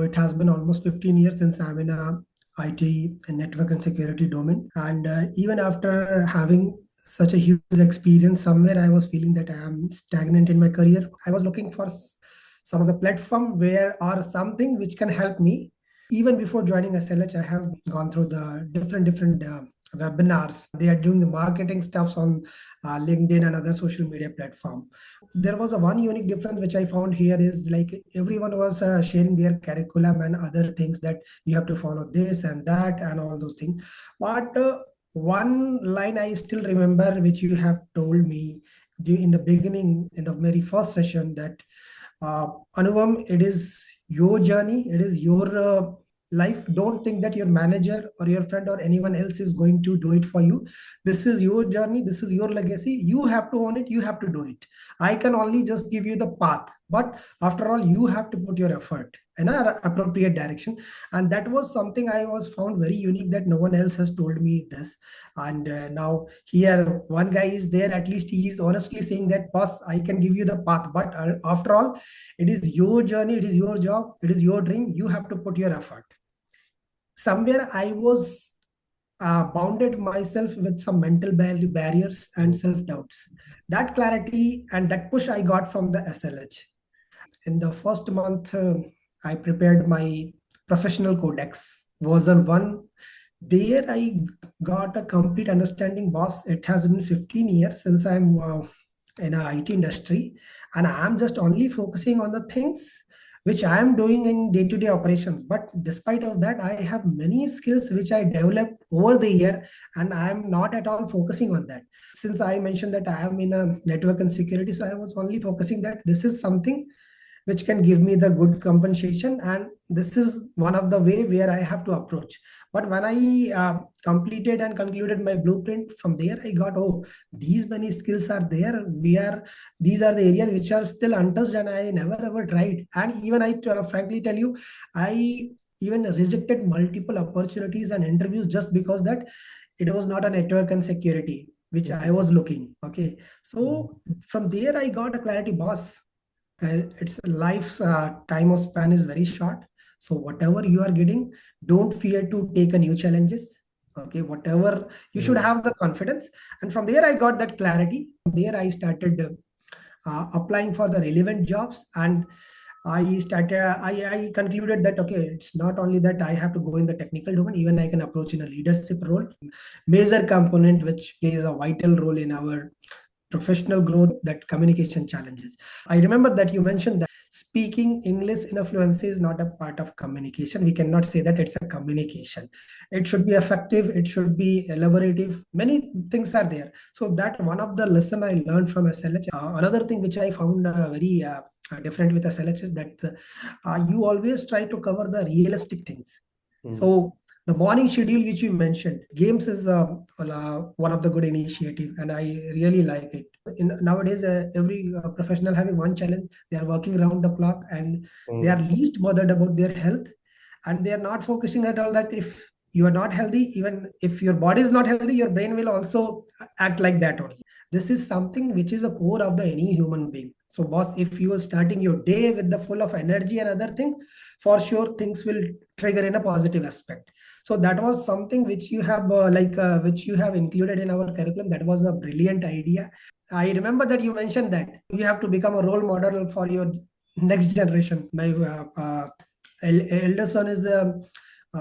It has been almost 15 years since I'm in a IT and network and security domain. And even after having such a huge experience, somewhere I was feeling that I am stagnant in my career. I was looking for some of the platform where or something which can help me. Even before joining SLH, I have gone through the different webinars. They are doing the marketing stuffs on LinkedIn and other social media platform. There was a one unique difference which I found here is like everyone was sharing their curriculum and other things that you have to follow this and that and all those things. But one line I still remember, which you have told me in the beginning, in the very first session, that Anupam, it is your journey, it is your life. Don't think that your manager or your friend or anyone else is going to do it for you. This is your journey, this is your legacy. You have to own it, you have to do it. I can only just give you the path, but after all, you have to put your effort in an appropriate direction. And that was something I was found very unique, that no one else has told me this. And now here one guy is there, at least he is honestly saying that, boss, I can give you the path, but after all, it is your journey, it is your job, it is your dream. You have to put your effort. Somewhere I was bounded myself with some mental barriers and self-doubts. That clarity and that push I got from the SLH. In the first month, I prepared my professional codex, version 1. There I got a complete understanding, boss. It has been 15 years since I'm in a IT industry, and I'm just only focusing on the things which I am doing in day-to-day operations. But despite of that, I have many skills which I developed over the year, and I am not at all focusing on that. Since I mentioned that I am in a network and security, so I was only focusing that this is something which can give me the good compensation, and this is one of the way where I have to approach. But when I completed and concluded my blueprint, from there I got, oh, these many skills are there, these are the areas which are still untouched and I never ever tried. And even I frankly tell you, I even rejected multiple opportunities and interviews just because that it was not a network and security which I was looking. Okay, so from there I got a clarity, boss. It's life's time of span is very short. So whatever you are getting, don't fear to take a new challenges. Okay, whatever, you should have the confidence. And from there I got that clarity. From there I started applying for the relevant jobs, and I concluded that, okay, it's not only that I have to go in the technical domain, even I can approach in a leadership role. Major component which plays a vital role in our professional growth, that communication challenges. I remember that you mentioned that speaking English in a fluency is not a part of communication. We cannot say that it's a communication. It should be effective, it should be elaborative. Many things are there. So that one of the lesson I learned from SLH. Another thing which I found very different with SLH is that you always try to cover the realistic things. So the morning schedule which you mentioned, games is one of the good initiative, and I really like it. Nowadays, every professional having one challenge. They are working around the clock, and they are least bothered about their health, and they are not focusing at all that if you are not healthy, even if your body is not healthy, your brain will also act like that only. This is something which is a core of the any human being. So, boss, if you are starting your day with the full of energy and other thing, for sure things will trigger in a positive aspect. So that was something which you have which you have included in our curriculum. That was a brilliant idea. I remember that you mentioned that you have to become a role model for your next generation. My elder son is a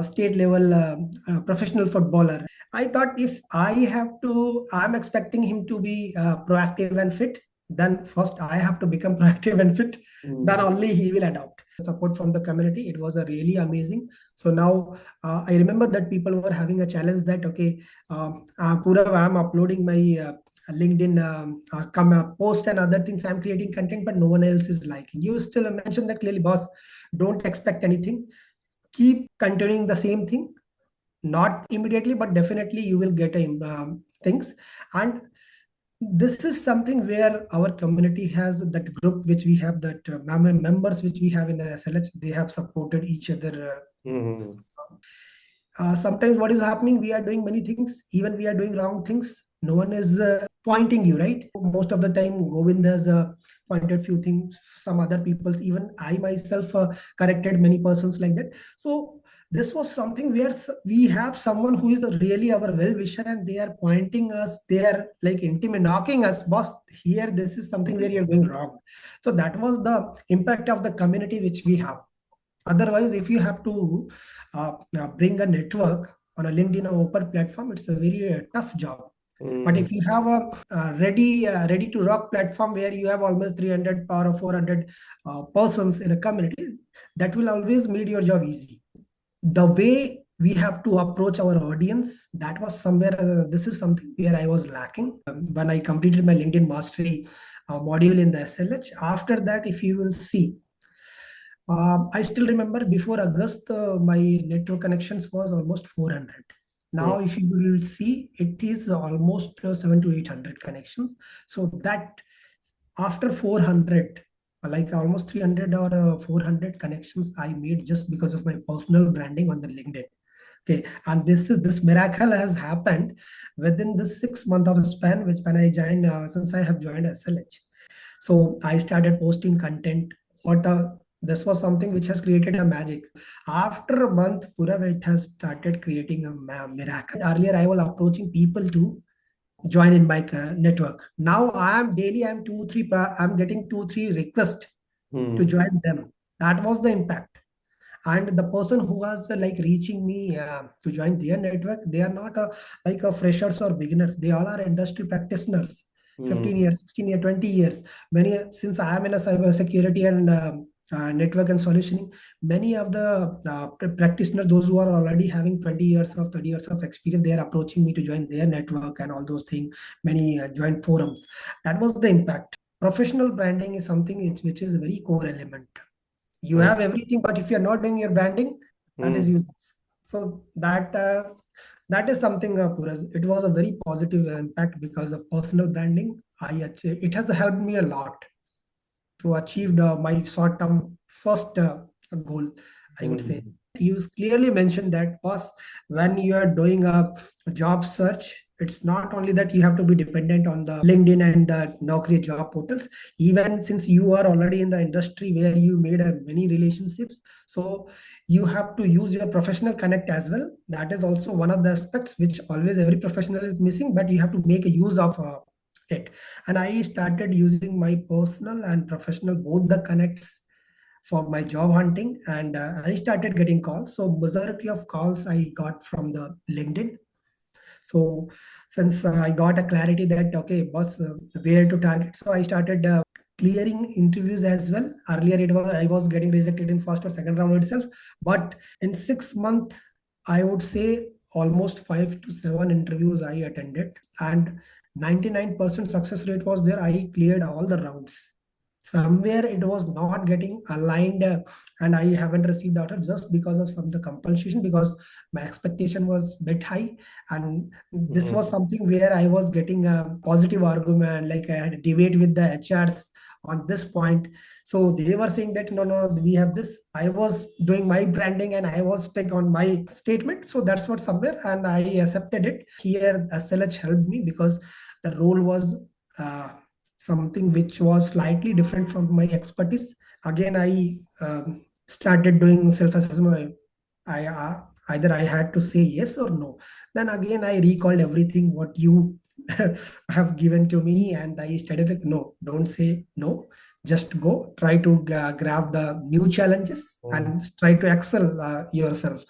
state level professional footballer. I thought if I'm expecting him to be proactive and fit. Then first I have to become proactive and fit. Then only he will adopt. Support from the community, it was a really amazing. So now I remember that people were having a challenge that, okay, Purav, I'm uploading my LinkedIn post and other things. I'm creating content, but no one else is liking. You still mentioned that clearly, boss. Don't expect anything. Keep continuing the same thing. Not immediately, but definitely you will get things. And this is something where our community has that group which we have, that members which we have in the SLH. They have supported each other. Sometimes what is happening, we are doing many things, even we are doing wrong things, No one is pointing you, right? Most of the time, Govind has pointed few things, some other people's, even I myself corrected many persons like that. So this was something where we have someone who is really our well-wisher, and they are pointing us, they are like intimate, knocking us, boss, here, this is something where you're going wrong. So that was the impact of the community which we have. Otherwise, if you have to bring a network on a LinkedIn or open platform, it's a very tough job. But if you have a ready to rock platform where you have almost 300 or 400 persons in a community, that will always make your job easy. The way we have to approach our audience, that was somewhere, this is something where I was lacking. When I completed my LinkedIn mastery module in the SLH, after that, if you will see, I still remember before August, my network connections was almost 400. Now, if you will see, it is almost 7 to 800 connections. So that after 400, like almost 300 or 400 connections I made just because of my personal branding on the LinkedIn. Okay, and this miracle has happened within the 6 month of a span, which when I joined, since I have joined SLH. So I started posting content. This was something which has created a magic. After a month, Purav, it has started creating a miracle. Earlier, I was approaching people to join in my network. Now I am daily. I'm two three. I'm getting 2 3 requests to join them. That was the impact. And the person who was like reaching me to join their network, they are not like freshers or beginners. They all are industry practitioners, 15 years, 16 years, 20 years. Many, since I am in a cyber security and network and solutioning, many of the practitioners, those who are already having 20 years of 30 years of experience, they are approaching me to join their network and all those things. Many join forums. That was the impact. Professional branding is something which is a very core element. You have everything, but if you're not doing your branding, that is useless. So that is something, Puras. It was a very positive impact because of personal branding. It has helped me a lot to achieve my short-term first goal, I would say. You clearly mentioned that, boss, when you are doing a job search, it's not only that you have to be dependent on the LinkedIn and the Naukri job portals. Even since you are already in the industry where you made many relationships, so you have to use your professional connect as well. That is also one of the aspects which always every professional is missing, but you have to make a use of it. And I started using my personal and professional both the connects for my job hunting, and I started getting calls. So majority of calls I got from the LinkedIn. So since I got a clarity that, okay, boss, where to target, so I started clearing interviews as well. Earlier it was, I was getting rejected in first or second round itself, but in 6 months, I would say almost 5 to 7 interviews I attended, and 99% success rate was there. I cleared all the rounds. Somewhere it was not getting aligned, and I haven't received order just because of some of the compulsion, because my expectation was bit high, and this was something where I was getting a positive argument, like I had a debate with the HRs on this point. So they were saying that, no, no, we have this. I was doing my branding and I was stuck on my statement. So that's what somewhere, and I accepted it. Here, SLH helped me because the role was something which was slightly different from my expertise. Again, I started doing self-assessment. Either I had to say yes or no. Then again, I recalled everything what you have given to me, and I started like, no, don't say no. Just go. Try to grab the new challenges and try to excel yourself.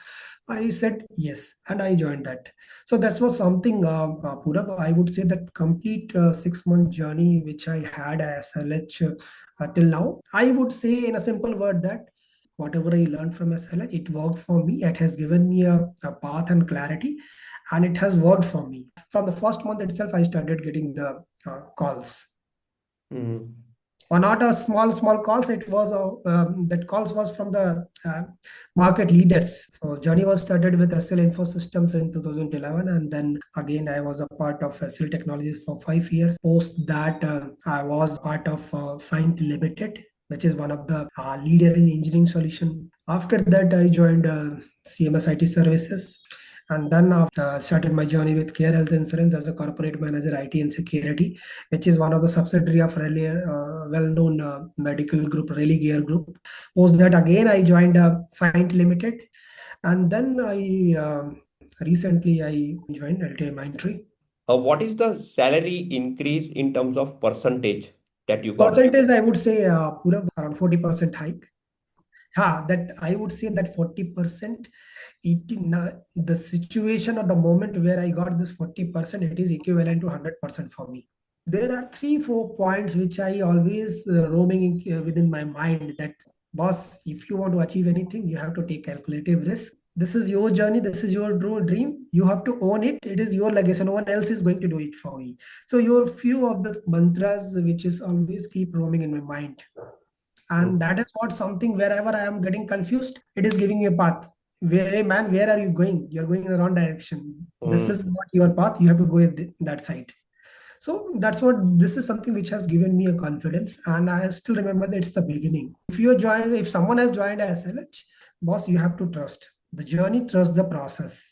I said yes, and I joined that. So that was something, Purav, I would say that complete 6 month journey which I had as SLH till now. I would say in a simple word that whatever I learned from SLH, it worked for me. It has given me a path and clarity, and it has worked for me. From the first month itself, I started getting the calls. Or not a small calls. It was that calls was from the market leaders. So journey was started with SL Info Systems in 2011, and then again I was a part of SL Technologies for 5 years. Post that, I was part of Scient Limited, which is one of the leader in engineering solution. After that, I joined CMS IT Services. And then after started my journey with Care Health Insurance as a corporate manager, IT and security, which is one of the subsidiary of really well-known medical group, Really Gear Group. Post that again, I joined Science Limited, and then recently I joined LTIMindtree. What is the salary increase in terms of percentage that you got? Percentage, I would say, Purav, around 40% hike. That I would say that 40%, the situation or the moment where I got this 40%, it is equivalent to 100% for me. There are three, 4 points which I always roaming within my mind that, boss, if you want to achieve anything, you have to take calculative risk. This is your journey. This is your dream. You have to own it. It is your legacy. No one else is going to do it for you. So your few of the mantras which is always keep roaming in my mind. And that is what something wherever I am getting confused, it is giving me a path. Hey man, where are you going? You're going in the wrong direction. This is not your path. You have to go in that side. So that's what this is something which has given me a confidence. And I still remember that it's the beginning. If someone has joined SLH, boss, you have to trust the journey, trust the process.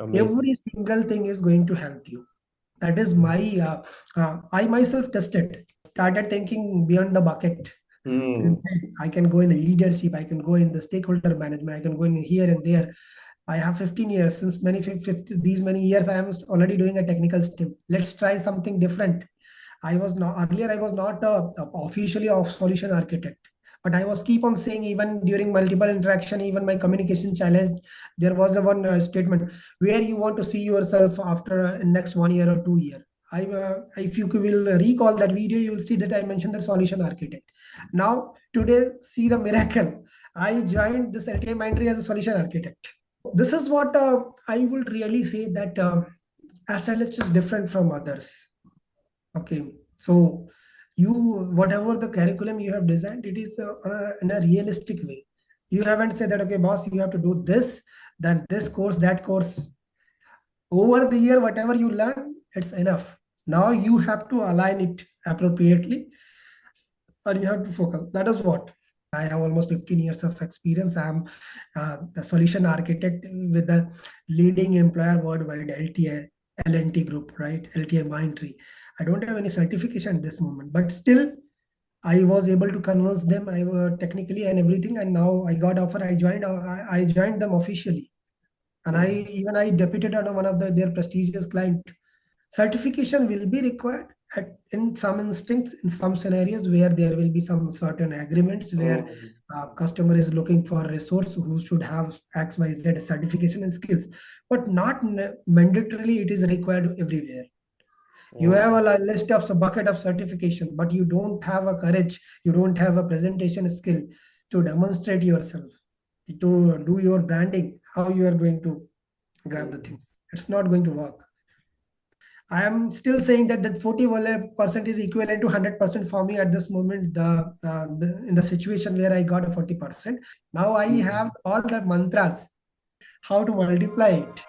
Amazing. Every single thing is going to help you. That is my, I myself tested, started thinking beyond the bucket. Hmm. I can go in leadership, I can go in the stakeholder management, I can go in here and there. I have 15 years. Since these many years, I am already doing a technical STEM. Let's try something different. I was not officially a solution architect, but I was keep on saying, even during multiple interaction, even my communication challenge, there was a one statement, where you want to see yourself after next 1 year or 2 year. If you will recall that video, you will see that I mentioned the solution architect. Now today, see the miracle. I joined this LTIMindtree as a solution architect. This is what I would really say that SLH is different from others. Okay, so you whatever the curriculum you have designed, it is in a realistic way. You haven't said that, okay, boss, you have to do this, then this course, that course. Over the year, whatever you learn, it's enough. Now you have to align it appropriately, or you have to focus. That is what I have almost 15 years of experience. I'm the solution architect with the leading employer worldwide, LTI, LNT group, right? LTIMindtree. I don't have any certification at this moment, but still I was able to convince them. I technically and everything, and now I got offer. I joined them officially, and I deputed on one of their prestigious client. Certification will be required in some instincts, in some scenarios where there will be some certain agreements where Hmm. customer is looking for a resource who should have XYZ certification and skills, but not mandatorily it is required everywhere. You have a list of a bucket of certification, but you don't have a courage, you don't have a presentation skill to demonstrate yourself, to do your branding, how you are going to grab the things. It's not going to work. I am still saying that 40% is equivalent to 100% for me at this moment. In the situation where I got a 40%, now I have all the mantras how to multiply it.